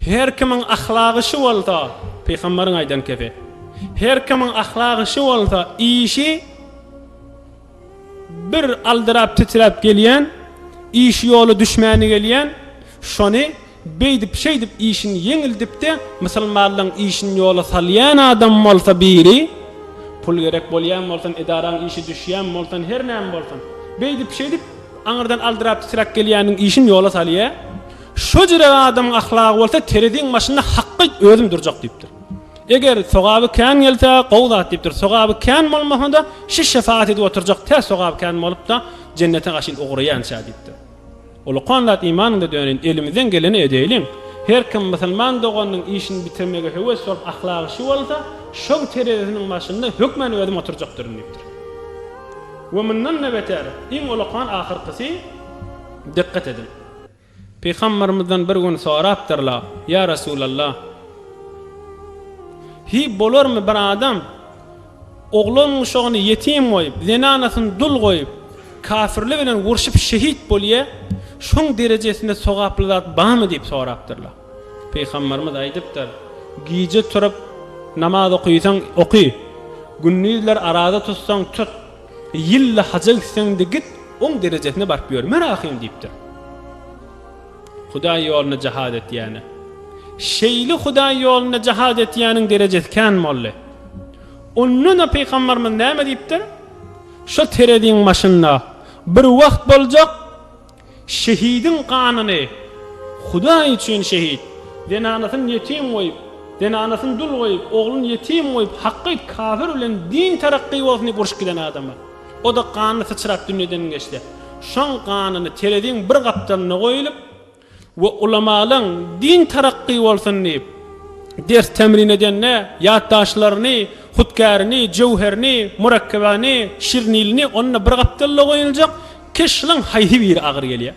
Her kimin ahlakı şu olsa, Peygamberin aydan kefe. Her kimin ahlakı şu olsa, işi bir aldırap titrap geliyen, iş yolu düşmeni geliyen, şonu beydip şeydip işini yengildip de Müslümanların işini yola salyan adam olsa biri, pul gerek bolyan bolsan, edaran işi düşyen bolsan, her neyem bolsan, beydip şeydip anırdan aldırap titrap geliyenin işini yola salya, şu jire adamın ahlakı olsa terediğin başında hakkı özüm duracak deyiptir. Eger sogabı kan gelse qowzat deyiptir. Sogabı kan bolmaganda şu şefaat edip oturacak te sogabı kan bolup da cennete gaşyn uğrayan şa deyiptir. Olu qanlat imanında dönen elimizden geleni edelim. Her kim Müslüman doğanın işini bitirmege heves olup ahlakı şu olsa şu teredinin başında hükmen özüm oturacaktır deyiptir. Ve minnan nebeter in uluqan ahirqisi dikkat edin. Peygamberimizden bir gün soraptırlar. Ya Resulallah, hi bolar mı bir adam oğlunun uşağını yetim koyup, zinanasını dul koyup, kafirli bilen vuruşup şehit bolye, şun derecesinde sogaplılar bağ mı deyip soraptırlar. Peygamberimiz aydıptır, giyce turup namaz okuysan oku, günnüzler arada tutsan tut, yilla hacı gitsen de git, on derecesine barıp gör, merakıyım deyiptir. Hudaý ýoluna jihad etýäni. Şeýli Hudaý ýoluna jihad etýäniň derecesi kän molly. Onunla Peygamberimiz näme diýipdir? Şu terediň maşynda bir wagt boljak şehidin kanyny Hudaý üçin şehit, denanasyny yetim goýup, denanasyny dul goýup, oglun yetim goýup, haqqy kafir bilen din taraqqy bolsun diýip urşup giden adama. O da kanyny sıçrap dünýeden geçdi. Şoň kanyny terediň bir gapdalyna goýulyp ve ulamaların din tarakki olsun deyip ders temrin edenine yaddaşlarını, hutkarini, cevherini, murakkabani, şirnilini onunla bir gaptalla koyulacak kişinin hayhi bir ağır geliyor.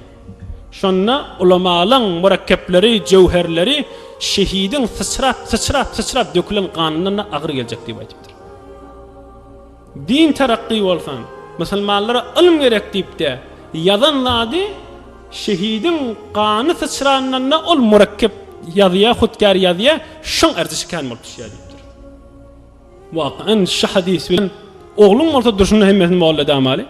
Şonna ulamaların murakkableri, cevherleri şehidin sıçrap dökülen kanununa ağır gelecek diye ayıptır. Din tarakki olsun, Müslümanlara ilm gerek deyip de yazanladı şehidin kanı sıçranlarına ol murakkep yazıya, hutkar yazıya şun erzişi kan murtuşya deyiptir. Vakıan şu hadis bilen oğlum olsa durşunu hemmesini moğullada amali.